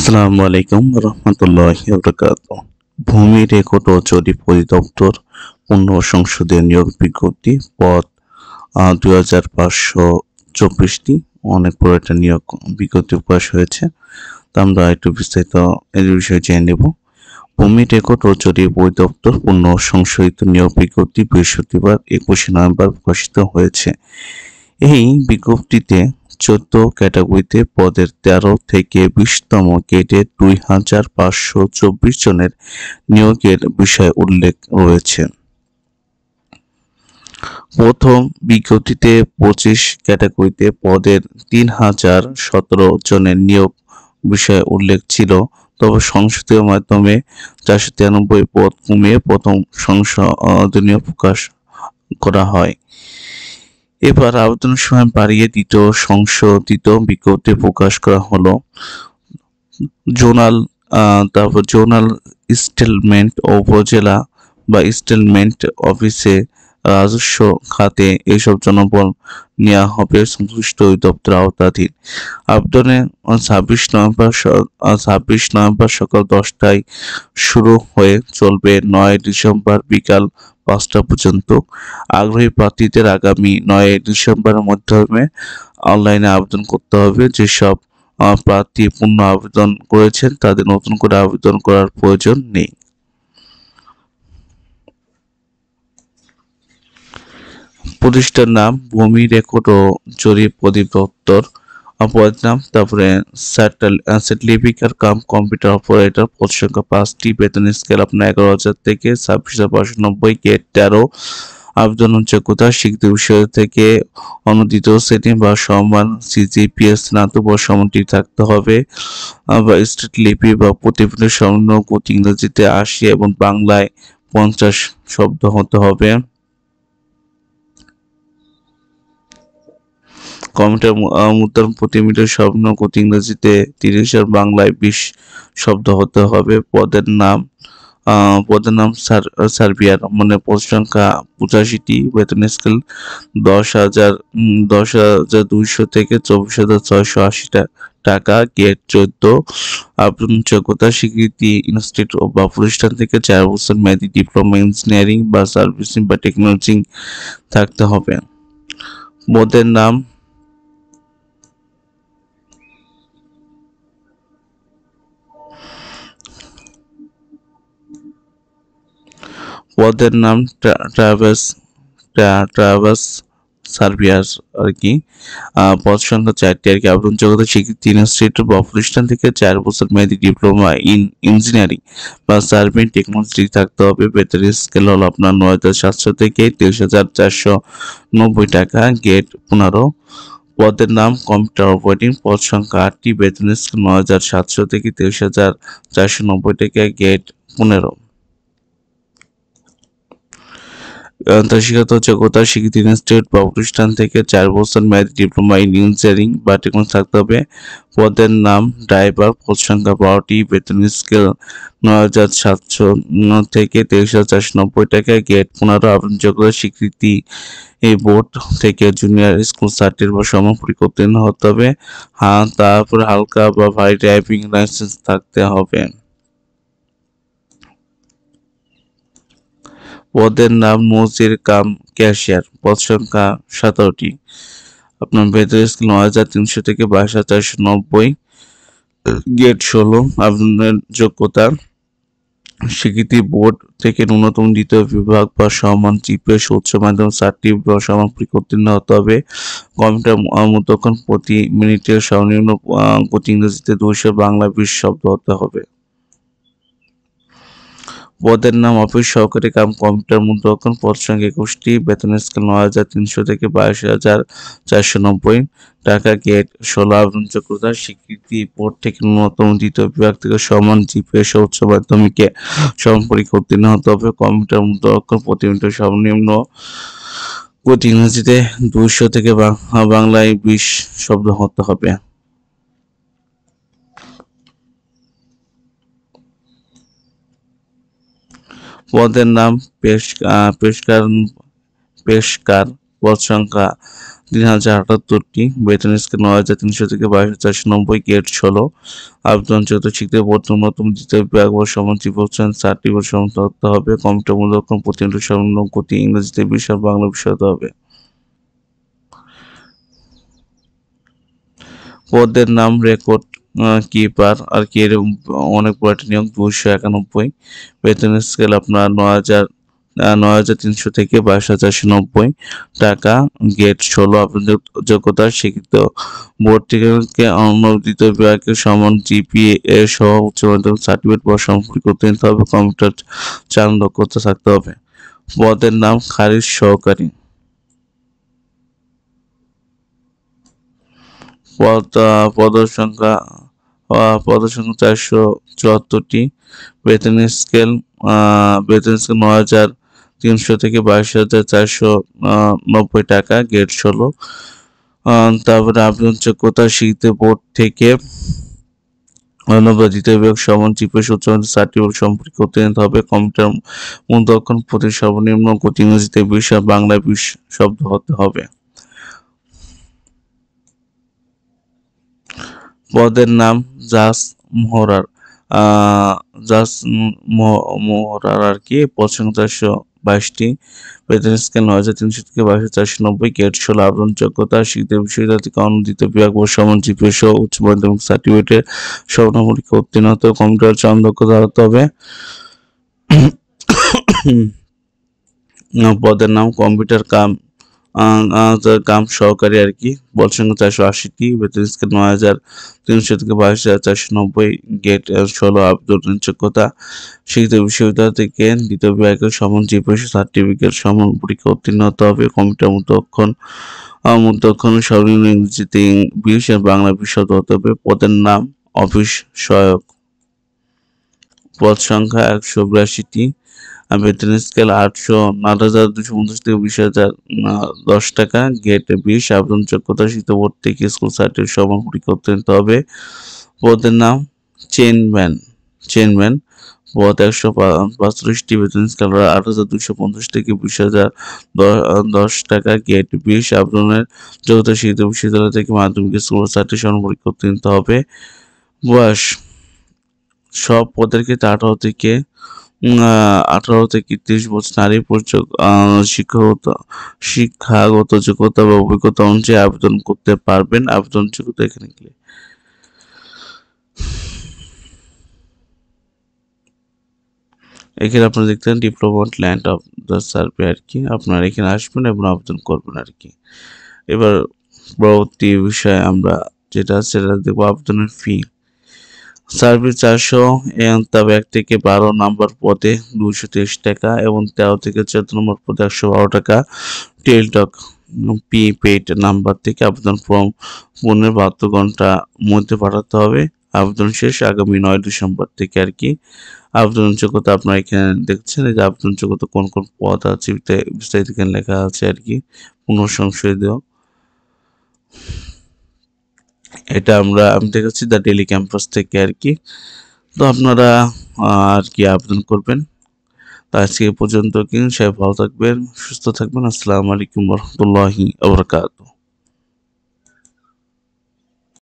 আসসালামু আলাইকুম রহমতুল্লাহি বারাকাতুহু। ভূমি রেকর্ড ও জরিপ অধিদপ্তর পুনঃসংসদীয় নিয়োগ বিজ্ঞপ্তি পদ 2524টি। অনেক বড় একটা নিয়োগ বিজ্ঞপ্তি প্রকাশ হয়েছে। তো আমরা একটু বিস্তারিত এর বিষয়ে জেনে নেব। ভূমি রেকর্ড ও জরিপ অধিদপ্তর পুনঃসংশোধিত নিয়োগ বিজ্ঞপ্তি বৃহস্পতিবার 21শে নভেম্বর প্রকাশিত হয়েছে। এই বিজ্ঞপ্তিতে 14 ক্যাটাগরিতে পদের 13 থেকে 20তম গ্রেডে 2524 জনের নিয়োগের বিষয় উল্লেখ রয়েছে। প্রথম বিজ্ঞপ্তিতে 25 ক্যাটাগরিতে পদের 3017 জনের নিয়োগ বিষয়ে উল্লেখ ছিল, তবে সংশোধনের মাধ্যমে 493 পদ কমিয়ে প্রথম সংশোধনী প্রকাশ করা হয়। এবার আবেদনের সময় বাড়িয়ে দ্বিতীয় সংশোধিত বিজ্ঞপ্তি প্রকাশ করা হলো। জোনাল স্টেটমেন্ট ও উপজেলা বা স্টেটমেন্ট অফিসে রাজস্ব খাতে এইসব জনবল নেওয়া হবে সংশ্লিষ্ট অধিদপ্তর আওতাধীন। আবেদনে 26 নভেম্বর সকাল 10টায় শুরু হয়ে চলবে 9 ডিসেম্বর বিকাল 5টা পর্যন্ত। আগ্রহী প্রার্থীদের আগামী 9 ডিসেম্বরের মাধ্যমে অনলাইনে আবেদন করতে হবে। যেসব প্রার্থী পূর্ণ আবেদন করেছেন তাদের নতুন করে আবেদন করার প্রয়োজন নেই। প্রতিষ্ঠান নাম ভূমি রেকর্ড ও জরিপ অধিদপ্তর, পদের নাম, তারপরে লিপিকার কাম কম্পিউটার অপারেটর, পদ সংখ্যা 5টি, বেতন স্কেল আপনার 11,000 থেকে 26,590, গ্রেড 13। আবেদন যোগ্যতা শিক্ষিত বিষয় থেকে অনুদিত শ্রেণী বা সমান সিজিপিএস স্নাতক বা সমানটি থাকতে হবে, বা স্টেট লিপি বা প্রতিবেদনের স্বর্ণ গতি ইংরেজিতে 80 এবং বাংলায় 50 শব্দ হতে হবে। কম্পিউটার মুদ্রণ প্রতি মিটার স্বর্ণ গতি ইংরেজিতে 30 আর বাংলায় 20 শব্দ হতে হবে। পদের নাম সার্বিয়ার মানে পদ সংখ্যা 85টি, বেতন স্কেল 10,200 থেকে 24,680 টাকা, গ্রেড 14। আবেদন যোগ্যতা স্বীকৃতি ইনস্টিটিউট বা প্রতিষ্ঠান থেকে 4 বছর মেয়াদী ডিপ্লোমা ইঞ্জিনিয়ারিং বা সার্ভিসিং বা টেকনোলজি থাকতে হবে। পদের নাম ট্রাভার্স সার্ভিয়ার আর কি। পদ সংখ্যা 4টি আর কি। আবেদন যোগ্যতা স্বীকৃতি ইনস্টিটিউট বা প্রতিষ্ঠান থেকে 4 বছর মেয়াদী ডিপ্লোমা ইন ইঞ্জিনিয়ারিং বা সার্ভিং টেকনোলজি থাকতে হবে। বেতন স্কেল হলো আপনার 9,700 থেকে 23,490 টাকা, গ্রেড 15। পদের নাম কম্পিউটার অপারেটিং, পদ সংখ্যা 8টি, বেতন স্কেল 9,700 থেকে 23,490 টাকা, গ্রেড 15। শিক্ষাগত যোগ্যতা স্বীকৃতি ইনস্টিটিউট বা প্রতিষ্ঠান থেকে 4 বছর মেয়াদী ডিপ্লোমা ইন ইঞ্জিনিয়ারিং বা টেকনোলজি থাকতে হবে। পদের নাম ড্রাইভার, পদ সংখ্যা 12টি, বেতন স্কেল 9,700 থেকে 23,490 টাকা, গ্রেড 15। আবেদন যোগ্যতা স্বীকৃতি এই বোর্ড থেকে জুনিয়র স্কুল সার্টিফিকেট বা সমপরিক উত্তীর্ণ হতে হবে। তারপর হালকা বা ভারী ড্রাইভিং লাইসেন্স থাকতে হবে। পদের নাম মজির কাম ক্যাশিয়ার, পদ সংখ্যা 17টি, আপনার বেতন স্কেল 9,300 থেকে 22,490, গ্রেড 16। আবেদনের যোগ্যতা স্বীকৃতি বোর্ড থেকে ন্যূনতম দ্বিতীয় বিভাগ বা সমান জিপিএস উচ্চ মাধ্যমিক সার্টিফিকেট বা সমান পরীক্ষা উত্তীর্ণ হতে হবে। কম্পিউটার মুদ্রণ প্রতি মিনিটে সর্বনিম্ন গতি ইংরেজিতে 200, বাংলা 20 শব্দ হতে হবে। পদের নাম অফিস সহকারী কাম কম্পিউটার মুদ্রণ, পদ সংখ্যা 21টি, বেতন স্কেল 9,300 থেকে 22,490 টাকা, গ্রেড 16। আবেদন যোগ্যতা স্বীকৃতি বোর্ড থেকে ন্যূনতম দ্বিতীয় বিভাগ থেকে সমান জিপিএস উচ্চ মাধ্যমিকে সমান পরীক্ষা উত্তীর্ণ হতে হবে। কম্পিউটার মুদ্রণ প্রতি মিনিটে সর্বনিম্ন গতি ইংরেজিতে 200 থেকে বাংলায় 20 শব্দ হতে হবে। পদের নাম পেশকার, পদ সংখ্যা 3078টি, বেতন স্কেল 9300 থেকে 22490, গেট 16। আবেদনযোগ্য শিখতে ন্যূনতম দ্বিতীয় বিভাগ বা সমাজী পৌঁছান সার্টিফিকেট সমাপ্ত হতে হবে। কম্পিউটার মূল্যায়ন প্রতি মিনিটে সর্বনিম্ন গতি ইংরেজিতে 20 আর বাংলা বিষয় হতে হবে। পদের নাম রেকর্ড কিপার আর কি, এর অনেক বড় একটা নিয়োগ। 291। বেতন স্কেল আপনার 9300 থেকে 22490 টাকা, গেট 16। আপনাদের যোগ্যতা শিক্ষিত বোর্ড থেকে অনুমোদিত বিভাগের সমান জিপিএ সহ উচ্চ মাধ্যমিক সার্টিফিকেট বা সমমানের করতে নিতে হবে। কম্পিউটার চালানো দক্ষতা থাকতে হবে। পদের নাম খারিজ সহকারী। পদের সংখ্যা 474টি। বেতন স্কেল 9300 থেকে 22490 টাকা, গেট 16। তারপরে আবেদন যোগ্যতা শিখতে বোর্ড থেকে অনুমোদিত বিভাগ সমান জিপিএ উচ্চ মাধ্যমিক সার্টিফিকেট সম্পর্কে উত্তীর্ণ হবে। কম্পিউটার মূল্যায়ন প্রতি সর্বনিম্ন গতি ইংরেজিতে 20 আর বাংলায় 20 শব্দ হতে হবে। পদের নাম জাজ মোহরার। জাজ মোহরার আর কি। পদ সংখ্যা 422টি। বেতন স্কেল 9300 থেকে 22490, গেট 16। আবেদন যোগ্যতা শিখতে বিশ্ববিদ্যালয় থেকে অনুমোদিত বিভাগ ও সমান জিপিএ সহ উচ্চ মাধ্যমিক সার্টিফিকেটের সমান পরীক্ষা উত্তীর্ণ হতে হবে। কম্পিউটার চালানো দক্ষতা হতে হবে। পদের নাম কম্পিউটার কাম সহকারী আর কি। পদ সংখ্যা 480টি। বেতন স্কেল 9300 থেকে 22490, গেট 16। আবেদনের যোগ্যতা শিক্ষিত বিশ্ববিদ্যালয় থেকে দ্বিতীয় বিভাগের সমান জিপিএ সার্টিফিকেট সমান পরীক্ষা উত্তীর্ণ হতে হবে। কম্পিউটার মধ্যক্ষণ সর্বনিম্ন ইংরেজিতে 20 আর বাংলা 20 শব্দ হতে হবে। পদের নাম অফিস সহায়ক। পদ সংখ্যা 182টি। বেতন স্কেল 8,250 থেকে 20,010 টাকা, গেট 20। আবেদন যোগ্যতা শিক্ষিত বোর্ড থেকে স্কুল সার্টিফিকেট সমান পরীক্ষা উত্তীর্ণ হতে হবে। পদের নাম চেইনম্যান। পদ 145টি। বেতন স্কেল 8,250 থেকে 20,010 টাকা, গেট 20। আবেদনের যোগ্যতা শিক্ষিত বিশ্ববিদ্যালয় থেকে মাধ্যমিক স্কুল সার্টিফিকেট সমান পরীক্ষা উত্তীর্ণ হতে হবে। বয়স সব পদের ক্ষেত্রে 18 থেকে 30 বছর। নারী পুরুষ শিক্ষাগত যোগ্যতা বা অভিজ্ঞতা অনুযায়ী আবেদন করতে পারবেন। আবেদন যোগ্যতা এখানে গেলে এখানে আপনারা দেখতেন diploma land of the survey আর কি। আপনারা এখানে আসবেন এবং আবেদন করবেন আর কি। এবার পরবর্তী বিষয়ে আমরা যেটা সেটা দেখবো আবেদনের ফি। সার্ভিস 400, তবে 1 থেকে 12 নম্বর পদে 223 টাকা এবং 13 থেকে 14 নম্বর পদে 112 টাকা। টেলটক পেইড নাম্বার থেকে আবেদন ফর্ম 72 ঘন্টার মধ্যে পাঠাতে হবে। আবেদন শেষ আগামী 9 ডিসেম্বর থেকে আর কি। আবেদন যোগ্যতা আপনারা এখানে দেখছেন যে আবেদন যোগ্যতা কোন কোন পদ আছে বিস্তারিত এখানে লেখা আছে আর কি, পুনঃসংশোধিত। এটা আমি দেখাচ্ছি দ্য ডেইলি ক্যাম্পাস থেকে আর কি। তো আপনারা আর কি আবেদন করবেন। তো আজকে পর্যন্ত কি, সবাই ভালো থাকবেন, সুস্থ থাকবেন। আসসালামু আলাইকুম ওয়া রাহমাতুল্লাহি ওয়া বারাকাতুহু।